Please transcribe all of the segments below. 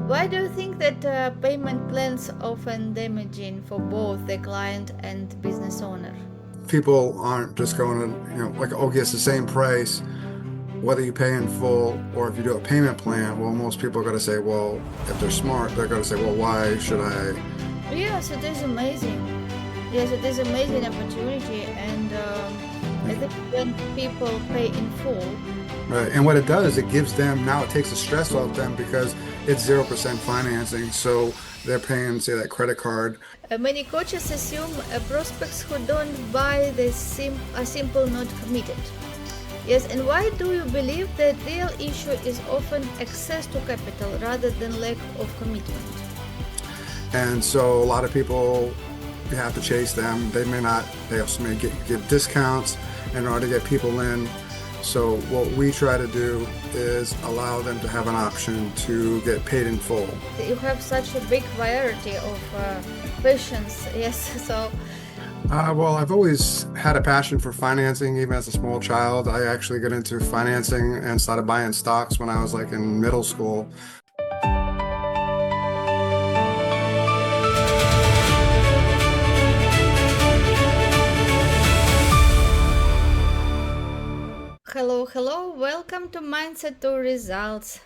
Why do you think that payment plans often damaging for both the client and business owner? People aren't just going to, like, okay, it's the same price, whether you pay in full or if you do a payment plan. Well, most people are going to say, well, if they're smart, they're going to say, well, why should I? Yes, it is amazing. Yes, it is amazing opportunity, and I think when people pay in full, Right. And what it does, it gives them, now it takes the stress off them because it's 0% financing. So they're paying, say, that credit card. many coaches assume prospects who don't buy are simple not committed. Yes, and why do you believe that real issue is often access to capital rather than lack of commitment? And so a lot of people, you have to chase them. They may not, they also may give discounts in order to get people in. So what we try to do is allow them to have an option to get paid in full. You have such a big variety of passions, yes. So, Well, I've always had a passion for financing, even as a small child. I actually got into financing and started buying stocks when I was like in middle school. hello, hello, welcome to Mindset to Results.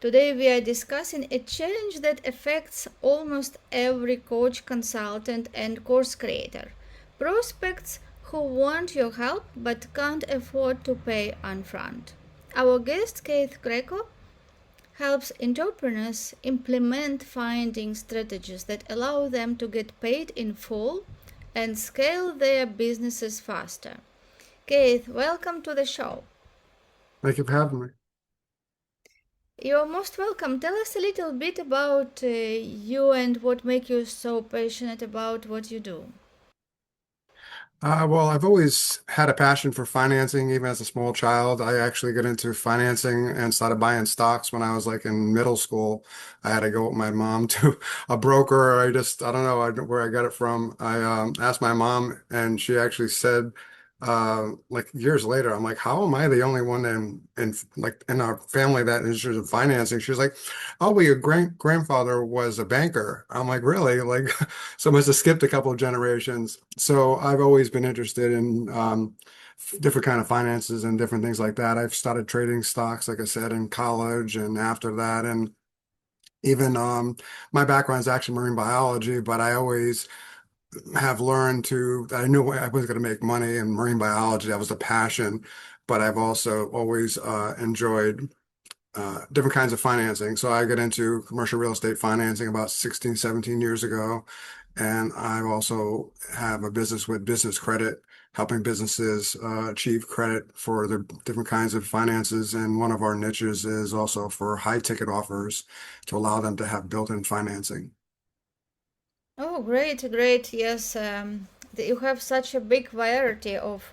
Today we are discussing a challenge that affects almost every coach, consultant, and course creator. Prospects who want your help but can't afford to pay upfront. Our guest, Keith Greco, helps entrepreneurs implement finding strategies that allow them to get paid in full and scale their businesses faster. Keith, welcome to the show. Thank you for having me. You're most welcome. Tell us a little bit about you and what makes you so passionate about what you do. Well, I've always had a passion for financing, even as a small child. I actually got into financing and started buying stocks when I was like in middle school. I had to go with my mom to a broker. I don't know where I got it from. I asked my mom, and she actually said, like years later, I'm like, how am I the only one in like in our family that is interested in financing? She's like, oh, well, your grandfather was a banker. I'm like, really? Like, so I must have skipped a couple of generations. So I've always been interested in different kind of finances and different things like that. I've started trading stocks, like I said, in college and after that, and even my background is actually marine biology, but I always have learned to, I knew I was going to make money in marine biology. That was a passion, but I've also always enjoyed different kinds of financing. So I got into commercial real estate financing about 16, 17 years ago. And I also have a business with business credit, helping businesses achieve credit for the different kinds of finances. And one of our niches is also for high ticket offers to allow them to have built-in financing. Oh, great, great. Yes, you have such a big variety of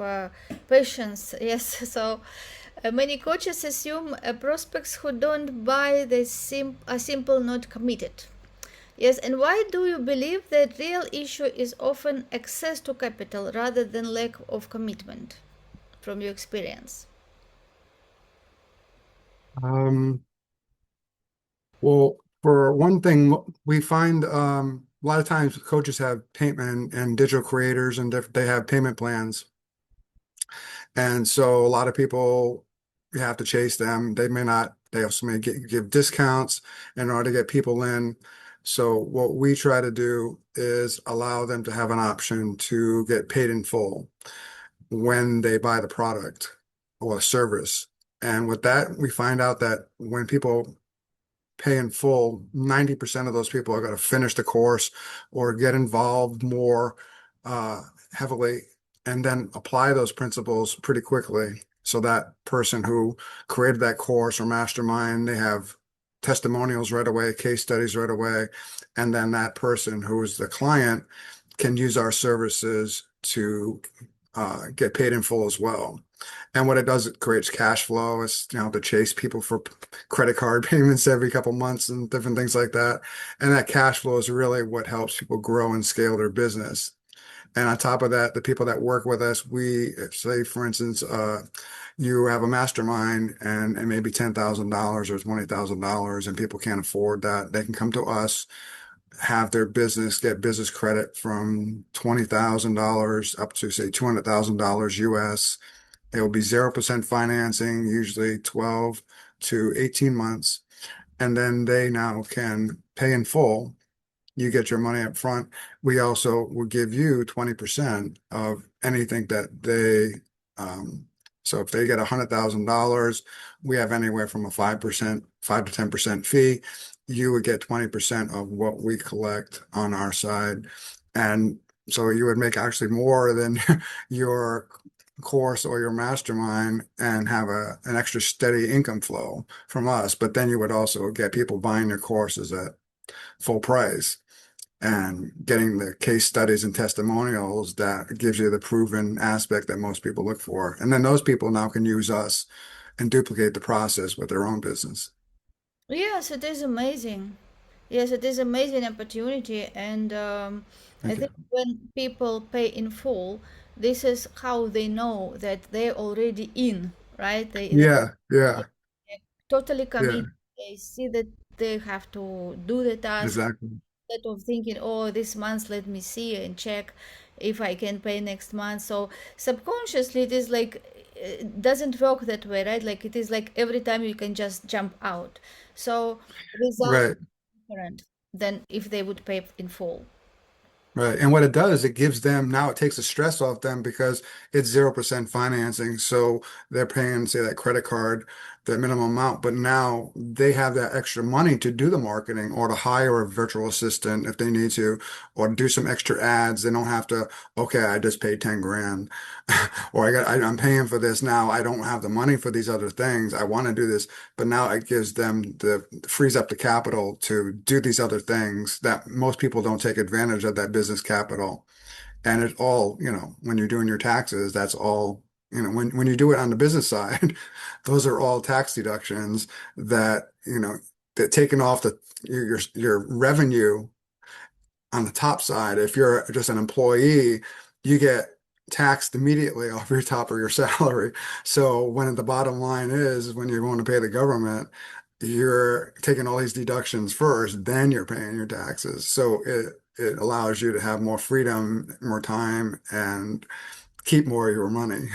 passions. Yes, so many coaches assume prospects who don't buy are simple not committed. Yes, and why do you believe that real issue is often access to capital rather than lack of commitment from your experience? Um, well, for one thing, we find a lot of times coaches have payment and digital creators and they have payment plans. And so a lot of people, you have to chase them. They may not, they also may give discounts in order to get people in. So what we try to do is allow them to have an option to get paid in full when they buy the product or service. And with that, we find out that when people pay in full, 90% of those people are going to finish the course or get involved more heavily and then apply those principles pretty quickly. So that person who created that course or mastermind, they have testimonials right away, case studies right away. And then that person who is the client can use our services to get paid in full as well. And what it does, it creates cash flow. It's, to chase people for credit card payments every couple months and different things like that. And that cash flow is really what helps people grow and scale their business. And on top of that, the people that work with us, we say, for instance, you have a mastermind and maybe $10,000 or $20,000 and people can't afford that. They can come to us, have their business get business credit from $20,000 up to say $200,000 US. It will be 0% financing, usually 12 to 18 months. And then they now can pay in full. You get your money up front. We also will give you 20% of anything that um, so if they get $100,000, we have anywhere from a 5%, 5 to 10% fee. You would get 20% of what we collect on our side. And so you would make actually more than your course or your mastermind and have an extra steady income flow from us. But then you would also get people buying your courses at full price and getting the case studies and testimonials that gives you the proven aspect that most people look for. And then those people now can use us and duplicate the process with their own business. Yes, it is amazing. Yes, it is amazing opportunity, and I Thank you. think when people pay in full, this is how they know that they're already in, right? They Yeah, yeah, totally yeah, committed. They see that they have to do the task exactly. instead of thinking, oh, this month, let me see and check if I can pay next month. So subconsciously, it is like, it doesn't work that way, right? Like it is like every time you can just jump out. So result Right. different than if they would pay in full. Right. And what it does, it gives them now it takes the stress off them because it's 0% financing. So they're paying, say, that credit card, the minimum amount, but now they have that extra money to do the marketing or to hire a virtual assistant if they need to, or do some extra ads. They don't have to, okay, I just paid 10 grand. Or I'm paying for this now. I don't have the money for these other things. I want to do this, but now it gives them the frees up the capital to do these other things that most people don't take advantage of that business capital. And it all, when you're doing your taxes, that's all, when you do it on the business side, those are all tax deductions that, that taken off your revenue on the top side. If you're just an employee, you get taxed immediately off your top of your salary. So when the bottom line is when you're going to pay the government, you're taking all these deductions first, then you're paying your taxes. So it allows you to have more freedom, more time, and keep more of your money,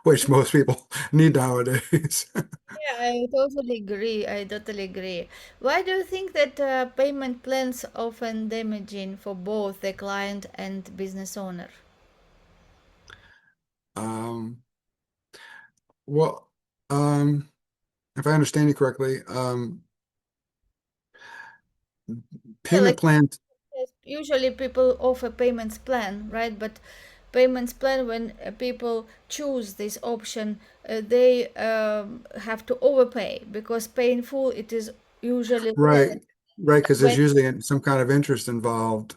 which most people need nowadays. Yeah, I totally agree. I totally agree. Why do you think that payment plans often damaging for both the client and business owner? Um, well, um, if I understand you correctly, Yeah, payment like plans. yes, usually people offer payments plan, right? But payments plan, when people choose this option, they have to overpay because pay in full it is usually less. Right, right, because When there's usually some kind of interest involved,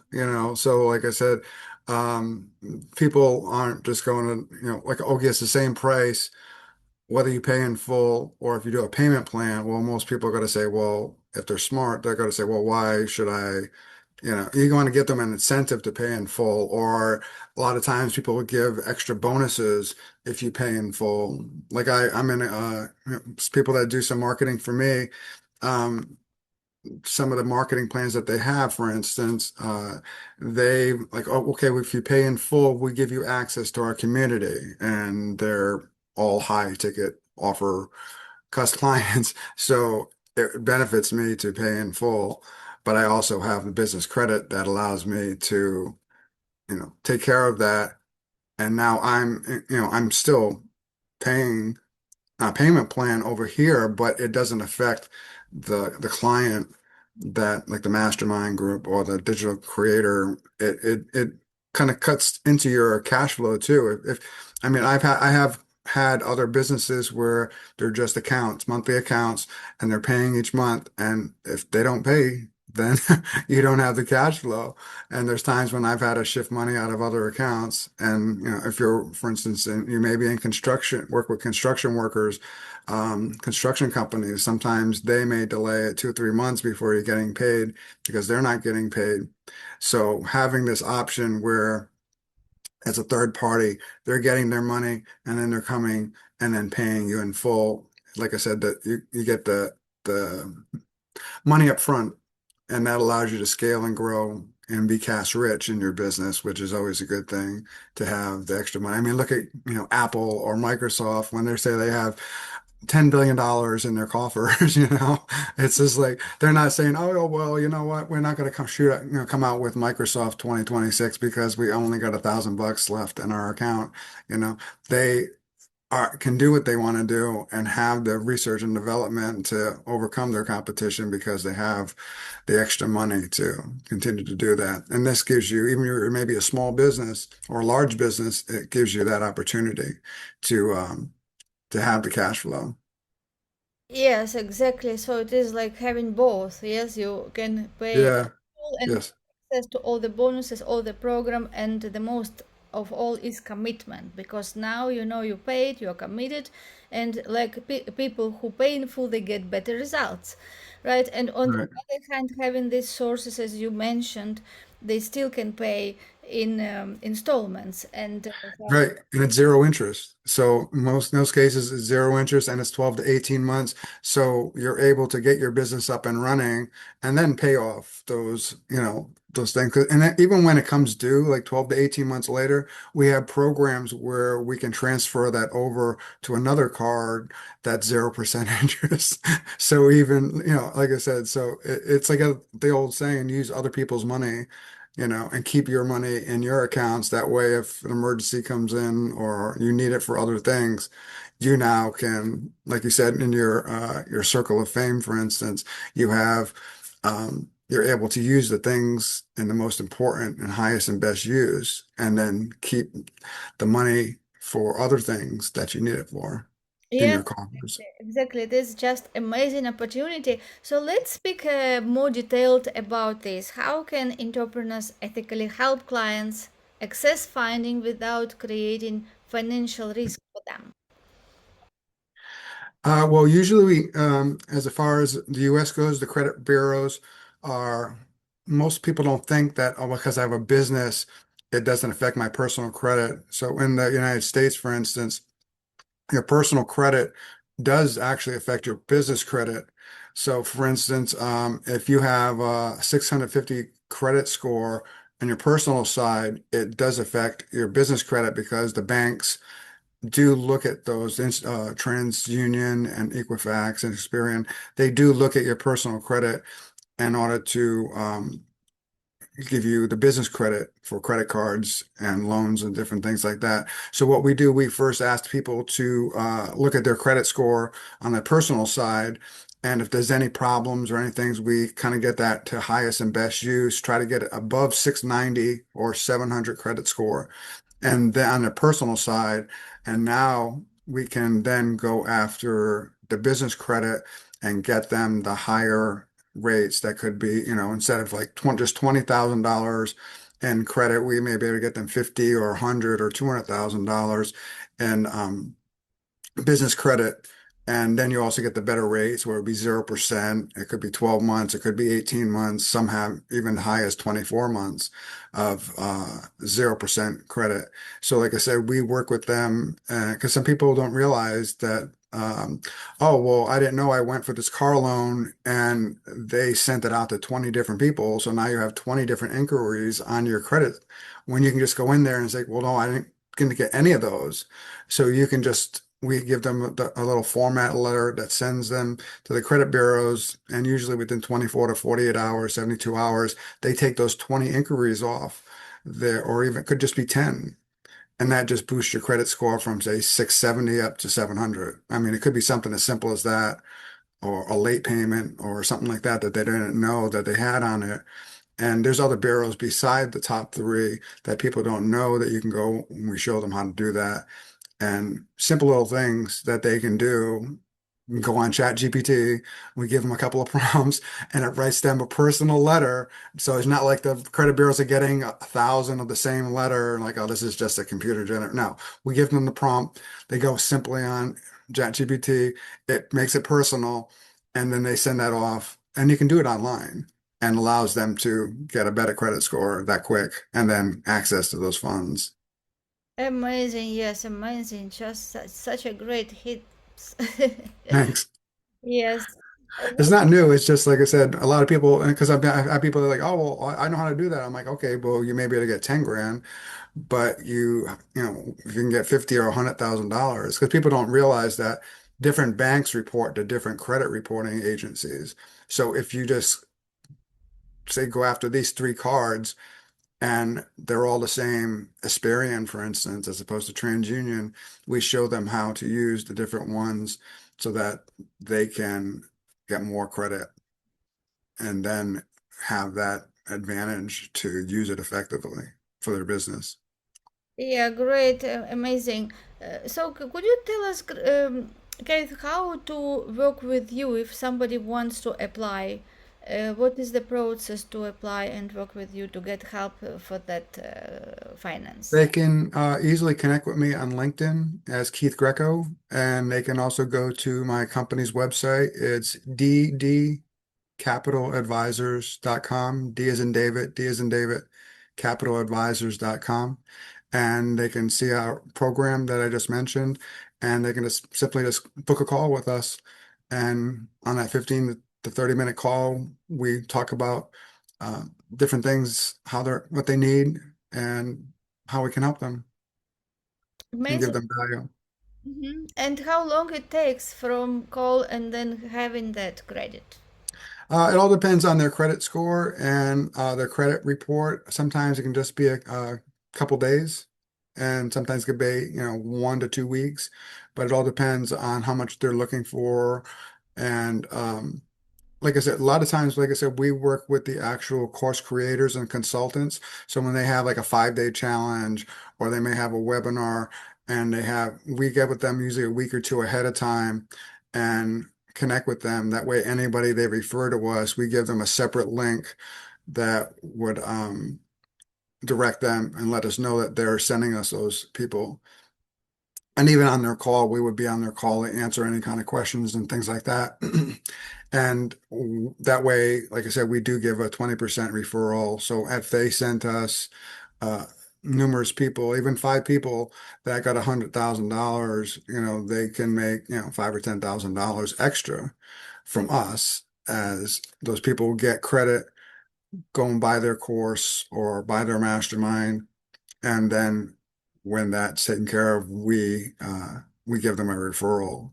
So, like I said, um, people aren't just going to, like, okay, it's the same price, whether you pay in full or if you do a payment plan. Well, most people are going to say, well, if they're smart, they're going to say, well, why should I, you're going to get them an incentive to pay in full, or a lot of times people will give extra bonuses if you pay in full. Like I'm in, people that do some marketing for me. Um, some of the marketing plans that they have, for instance, they like, oh, okay, if you pay in full, we give you access to our community, and they're all high ticket offer cuss clients. So it benefits me to pay in full, but I also have the business credit that allows me to, take care of that. And now I'm still paying payment plan over here, but it doesn't affect the client that like the mastermind group or the digital creator. It kind of cuts into your cash flow too. If I mean I have had other businesses where they're just accounts, monthly accounts, and they're paying each month, and if they don't pay, then you don't have the cash flow. And there's times when I've had to shift money out of other accounts. And, if you're, for instance, you may be in construction, work with construction workers, construction companies, sometimes they may delay it 2 or 3 months before you're getting paid because they're not getting paid. So having this option where as a third party. They're getting their money and then they're coming and then paying you in full. Like I said, that you get the money up front, and that allows you to scale and grow and be cash rich in your business, which is always a good thing to have the extra money. I mean, look at, Apple or Microsoft when they say they have $10 billion in their coffers, it's just like they're not saying, oh, well, you know what, we're not going to come out with Microsoft 2026 because we only got $1,000 left in our account. You know, they can do what they want to do and have the research and development to overcome their competition because they have the extra money to continue to do that. And this gives you, even if you're maybe a small business or a large business, it gives you that opportunity to have the cash flow. Yes, exactly. So it is like having both. Yes, you can pay Yeah. full and Yes. access to all the bonuses, all the program, and the most of all is commitment because now you know you paid, you're committed, and like people who pay in full, they get better results, right? And on the Right. other hand, having these sources, as you mentioned, they still can pay in installments and Right. And it's zero interest. So most in those cases it's zero interest and it's 12 to 18 months. So you're able to get your business up and running and then pay off those things. And then even when it comes due, like 12 to 18 months later, we have programs where we can transfer that over to another card that's 0% interest. So even, like I said, so it's like the old saying, use other people's money, and keep your money in your accounts. That way, if an emergency comes in or you need it for other things, you now can, like you said, in your circle of fame, for instance, you're able to use the things in the most important and highest and best use, and then keep the money for other things that you need it for in yes, your coffers. exactly. This is just amazing opportunity. So let's speak more detailed about this. How can entrepreneurs ethically help clients access funding without creating financial risk for them? Well, usually, as far as the U.S. goes, the credit bureaus are, most people don't think that, oh, because I have a business, it doesn't affect my personal credit. So in the United States, for instance, your personal credit does actually affect your business credit. So for instance, if you have a 650 credit score on your personal side, it does affect your business credit because the banks do look at those TransUnion and Equifax and Experian. They do look at your personal credit in order to give you the business credit for credit cards and loans and different things like that. So what we do, we first ask people to look at their credit score on the personal side. And if there's any problems or any things, we kind of get that to highest and best use, try to get it above 690 or 700 credit score and then on the personal side. And now we can then go after the business credit and get them the higher rates that could be, instead of like just $20,000 in credit, we may be able to get them 50 or 100 or $200,000 in business credit. And then you also get the better rates where it would be 0%. It could be 12 months. It could be 18 months. Some have even the highest 24 months of 0% credit. So like I said, we work with them because some people don't realize that, oh, well, I didn't know I went for this car loan and they sent it out to 20 different people. So now you have 20 different inquiries on your credit when you can just go in there and say, well, no, I didn't get any of those. So you can just, we give them a little format letter that sends them to the credit bureaus, and usually within 24 to 48 hours, 72 hours, they take those 20 inquiries off there, or even could just be 10. And that just boosts your credit score from say 670 up to 700. I mean, it could be something as simple as that, or a late payment or something like that that they didn't know that they had on it. And there's other bureaus beside the top three that people don't know that you can go and we show them how to do that, and simple little things that they can do. We can go on Chat GPT, we give them a couple of prompts, and it writes them a personal letter. So it's not like the credit bureaus are getting 1,000 of the same letter, like, oh, this is just a computer generated. No, we give them the prompt. They go simply on Chat GPT. It makes it personal, and then they send that off. And you can do it online and allows them to get a better credit score that quick and then access to those funds. Amazing, yes, amazing. Just such a great hit. Thanks. Yes. It's not new. It's just like I said, a lot of people, because I've had people that are like, oh, well, I know how to do that. I'm like, okay, well, you may be able to get 10 grand, but if you can get 50 or $100,000, because people don't realize that different banks report to different credit reporting agencies. So if you just say go after these three cards and they're all the same Experian, for instance, as opposed to TransUnion, we show them how to use the different ones so that they can get more credit and then have that advantage to use it effectively for their business. Yeah, great, amazing. Could you tell us, Keith, how to work with you if somebody wants to apply? What is the process to apply and work with you to get help for that finance? They can easily connect with me on LinkedIn as Keith Greco, and they can also go to my company's website. It's ddcapitaladvisors.com. D as in David, D as in David, capitaladvisors.com. And they can see our program that I just mentioned, and they can just simply just book a call with us. And on that 15 to 30-minute call, we talk about uh, different things, what they need, and how we can help them and give Amazing. them value. And how long it takes from call and then having that credit? It all depends on their credit score and their credit report. Sometimes it can just be a couple days, and sometimes it could be, 1 to 2 weeks. But it all depends on how much they're looking for. And like I said, a lot of times, like I said, we work with the actual course creators and consultants. So when they have like a 5-day challenge or they may have a webinar and we get with them usually a week or two ahead of time and connect with them. That way, anybody they refer to us, we give them a separate link that would direct them and let us know that they're sending us those people. And even on their call, we would be on their call to answer any kind of questions and things like that. And that way, like I said, we do give a 20% referral. So if they sent us uh, numerous people, even 5 people that got $100,000, they can make, $5 or $10,000 extra from us as those people get credit, go and buy their course or buy their mastermind. And then when that's taken care of, we give them a referral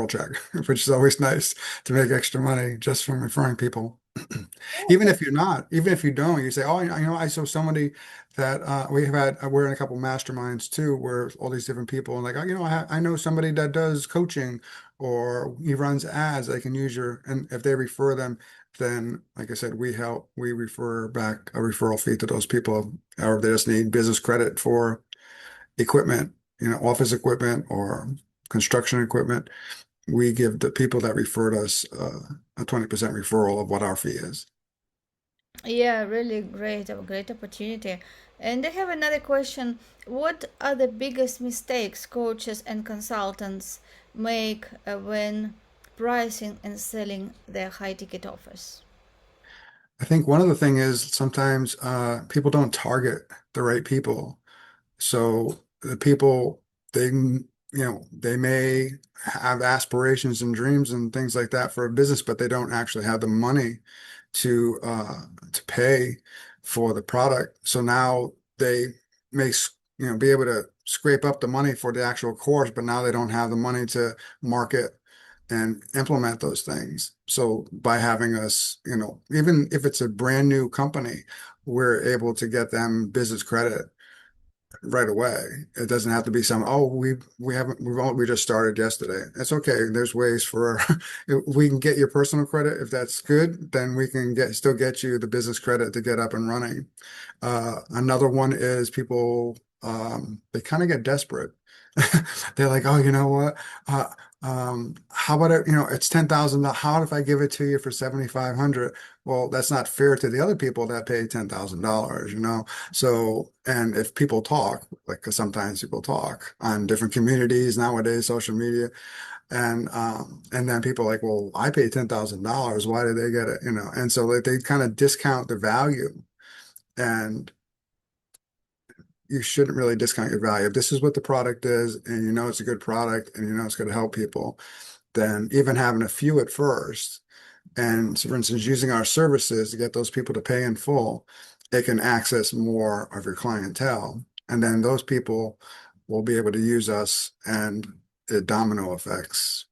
check, which is always nice to make extra money just from referring people. Even if you don't, you say, oh, I saw somebody that we're in a couple masterminds too, where all these different people and like, oh, I know somebody that does coaching or he runs ads. They can use and if they refer them, then like I said, we refer back a referral fee to those people, or if they just need business credit for equipment, office equipment or construction equipment, we give the people that referred us a 20% referral of what our fee is. Yeah, really great, a great opportunity. And I have another question. What are the biggest mistakes coaches and consultants make when pricing and selling their high ticket offers? I think one of the thing is sometimes people don't target the right people. So the people they may have aspirations and dreams and things like that for a business, but they don't actually have the money to pay for the product. So now they may be able to scrape up the money for the actual course, but now they don't have the money to market and implement those things. So by having us, even if it's a brand new company, we're able to get them business credit right away. It doesn't have to be we just started yesterday. It's okay. There's ways for if we can get your personal credit. If that's good, then we can still get you the business credit to get up and running. Another one is people they kind of get desperate. They're like, oh, you know what? How about it's 10,000. How if I give it to you for 7,500? Well, that's not fair to the other people that pay $10,000. So, and if people talk, like, 'cause sometimes people talk on different communities nowadays, social media, and then people are like, well, I paid $10,000. Why did they get it? And so like, they kind of discount the value. And you shouldn't really discount your value. If this is what the product is, and you know it's a good product, and you know it's going to help people, then even having a few at first, and so for instance, using our services to get those people to pay in full, it can access more of your clientele. And then those people will be able to use us, and it domino effects,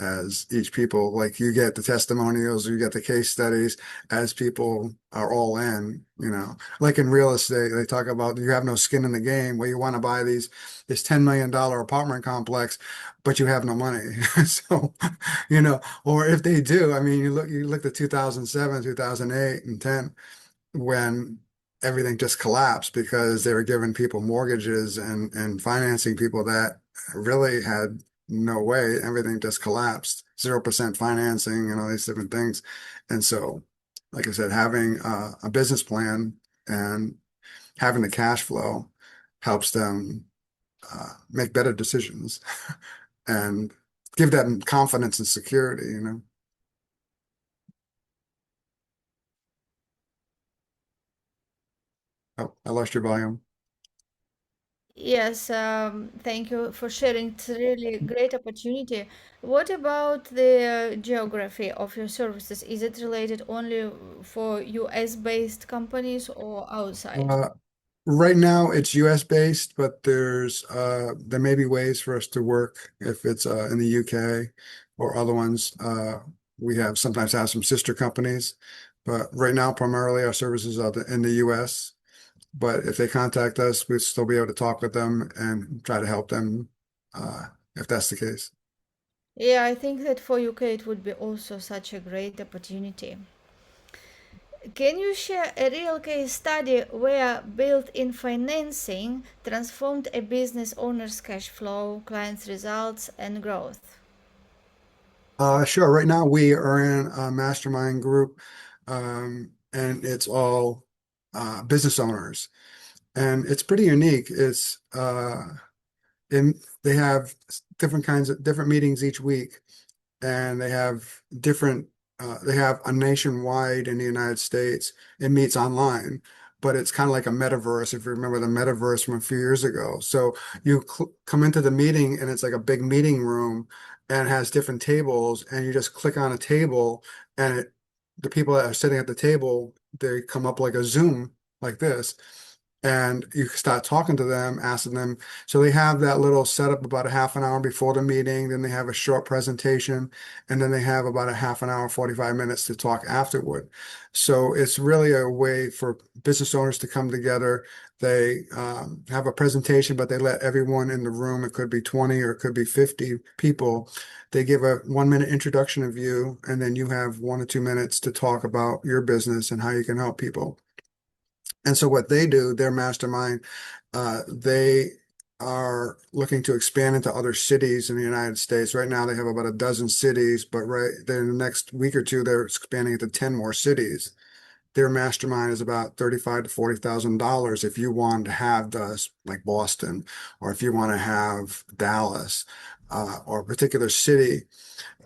as each people, like you get the testimonials, you get the case studies as people are all in, like in real estate, they talk about you have no skin in the game where you want to buy this $10 million apartment complex, but you have no money. So, or if they do, I mean, you look at 2007, 2008, and 10 when everything just collapsed because they were giving people mortgages and financing people that really had no way. Everything just collapsed. 0% financing and all these different things. And so, like I said, having a business plan and having the cash flow helps them make better decisions and give them confidence and security. Oh, I lost your volume. Yes, thank you for sharing. It's really great opportunity. What about the geography of your services? Is it related only for US based companies or outside? Uh, Right now, it's US based, but there may be ways for us to work if it's in the UK or other ones. We sometimes have some sister companies, but right now, primarily our services are in the US. But if they contact us, we'll still be able to talk with them and try to help them if that's the case. Yeah, I think that for UK it would be also such a great opportunity. Can you share a real case study where built-in financing transformed a business owner's cash flow, clients' results, and growth? Sure. Right now, we are in a mastermind group, and it's all business owners, and it's pretty unique. And they have different kinds of different meetings each week, and they have a nationwide in the United States. It meets online, but it's kind of like a metaverse, if you remember the metaverse from a few years ago. So you come into the meeting and it's like a big meeting room and it has different tables, and you just click on a table, and the people that are sitting at the table, they come up like a Zoom like this. And you start talking to them, asking them. So they have that little setup about a half an hour before the meeting. Then they have a short presentation, and then they have about a half an hour, 45 minutes to talk afterward. So it's really a way for business owners to come together. They have a presentation, but they let everyone in the room, it could be 20 or it could be 50 people. They give a 1 minute introduction of you, and then you have 1 or 2 minutes to talk about your business and how you can help people. And so what they do, their mastermind, they are looking to expand into other cities in the United States. Right now, they have about a dozen cities, but right then in the next week or two, they're expanding into 10 more cities. Their mastermind is about 35 to $40,000 if you want to have the like Boston, or if you want to have Dallas, or a particular city.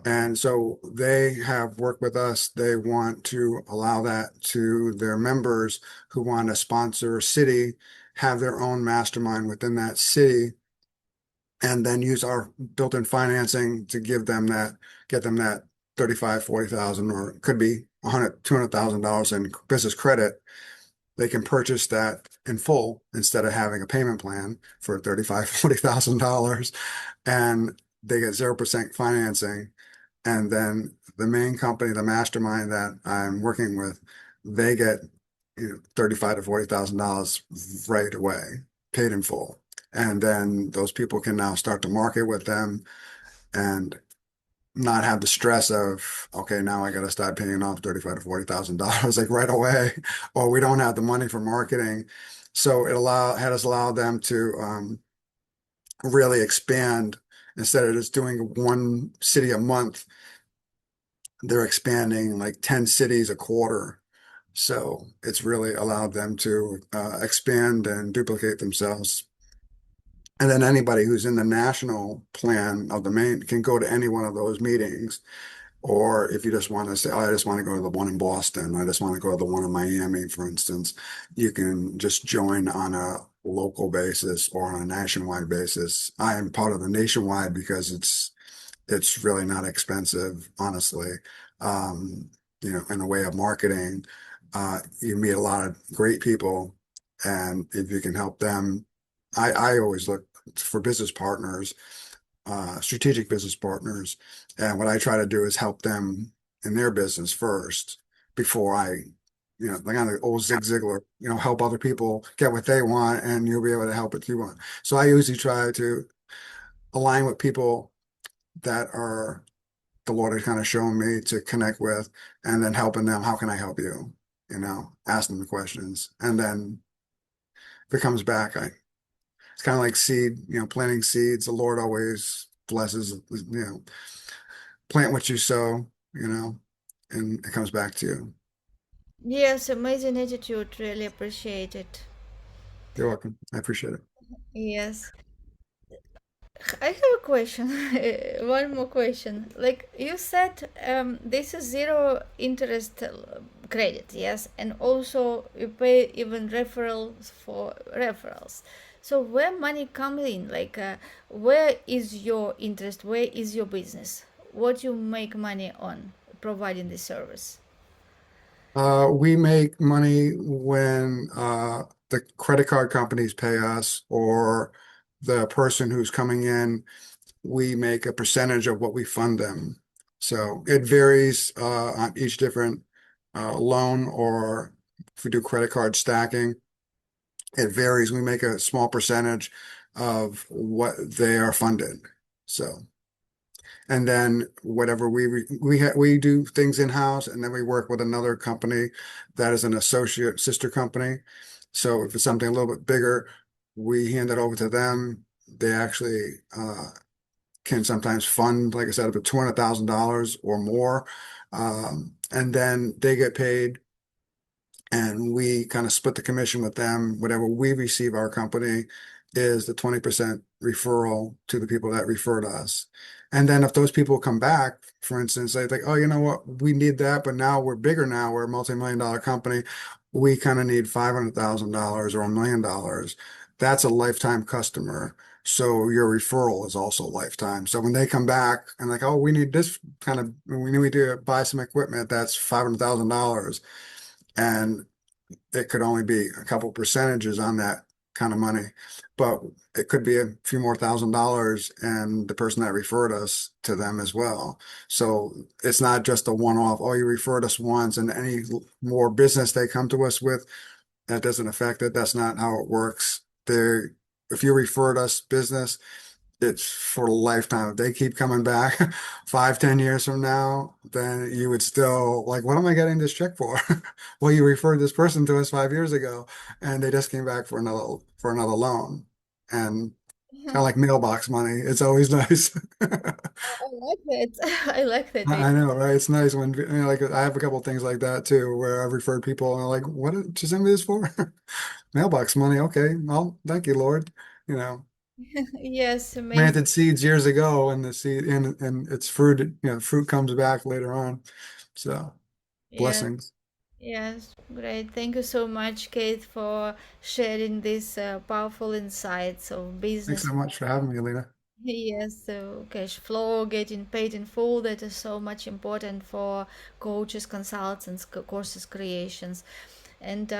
And so they have worked with us. They want to allow that to their members who want to sponsor a city, have their own mastermind within that city, and then use our built-in financing to get them that 35, 40,000, or it could be 100, $200,000 in business credit. They can purchase that in full instead of having a payment plan for 35, $40,000, and they get 0% financing. And then the main company, the mastermind that I'm working with, they get 35 to $40,000 right away, paid in full. And then those people can now start to market with them and not have the stress of, okay, now I got to start paying off 35 to $40,000 like right away, or we don't have the money for marketing. So had us allow them to really expand. Instead of just doing one city a month, they're expanding like 10 cities a quarter. So it's really allowed them to expand and duplicate themselves. And then anybody who's in the national plan of the main can go to any one of those meetings. Or if you just want to say, oh, I just want to go to the one in Boston, I just want to go to the one in Miami, for instance, you can just join on a local basis or on a nationwide basis. I am part of the nationwide because it's really not expensive, honestly. Um, in a way of marketing, you meet a lot of great people, and if you can help them, I always look for business partners, strategic business partners, and what I try to do is help them in their business first before like on the old Zig Ziglar, help other people get what they want, and you'll be able to help what you want. So I usually try to align with people that are the Lord has kind of shown me to connect with, and then helping them. How can I help you? Ask them the questions, and then if it comes back, it's kind of like seed, planting seeds. The Lord always blesses, plant what you sow, and it comes back to you. Yes, amazing attitude. Really appreciate it. You're welcome. I appreciate it. Yes. I have a question. One more question. Like you said, this is zero interest credit, yes, and also you pay even referrals for referrals. So where money comes in, like where is your interest? Where is your business? What you make money on providing the service? We make money when the credit card companies pay us, or the person who's coming in, we make a percentage of what we fund them. So it varies on each different loan, or if we do credit card stacking, it varies. We make a small percentage of what they are funded. So, and then whatever we do things in-house, and then we work with another company that is an associate sister company. So if it's something a little bit bigger, we hand it over to them. They actually can sometimes fund, like I said, up to $200,000 or more. And then they get paid, and we kind of split the commission with them. Whatever we receive our company is the 20% referral to the people that referred us. And then if those people come back, for instance, they think, oh, you know what, we need that, but now we're bigger now, we're a multi-million dollar company. We kind of need $500,000 or $1 million. That's a lifetime customer. So your referral is also lifetime. So when they come back and like, oh, we need this we need to buy some equipment, that's $500,000. And it could only be a couple percentages on that kind of money, but it could be a few more $1,000 and the person that referred us to them as well. So it's not just a one-off, oh, you referred us once, and any more business they come to us with, that doesn't affect it. That's not how it works. If you referred us business, it's for a lifetime. If they keep coming back 5, 10 years from now, then you would still like, what am I getting this check for? Well, you referred this person to us 5 years ago, and they just came back for another loan. And it's kind of like mailbox money. It's always nice. I like that. I like that. I know, right? It's nice when like I have a couple of things like that too, where I've referred people and they're like, "What did you send me this for?" Mailbox money. Okay, well, thank you, Lord. You know. Yes, amazing. Planted seeds years ago, and the seed and it's fruit, fruit comes back later on. So Yes. blessings. Yes, great. Thank you so much, Kate, for sharing these powerful insights of Thanks business. so much for having me, Alina. Yes, so cash flow, getting paid in full, that is so much important for coaches, consultants, courses creations. And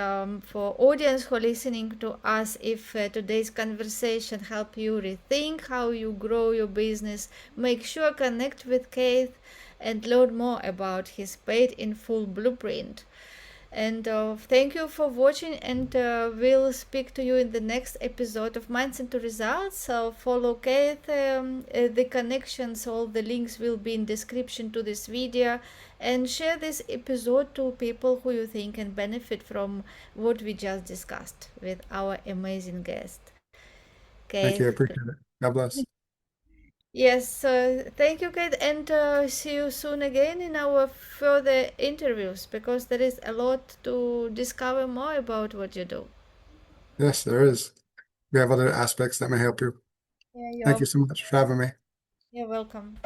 for audience who are listening to us, if today's conversation help you rethink how you grow your business, make sure connect with Keith and learn more about his paid in full blueprint. And thank you for watching, and we'll speak to you in the next episode of Mindset to Results. So follow Kate, the connections, all the links will be in description to this video, and share this episode to people who you think can benefit from what we just discussed with our amazing guest. Thank you. I Kate. appreciate it. God bless. Yes, thank you, Kate, and see you soon again in our further interviews because there is a lot to discover more about what you do. Yes, there is. We have other aspects that may help you. Yeah, Thank you so much for having me. you're welcome.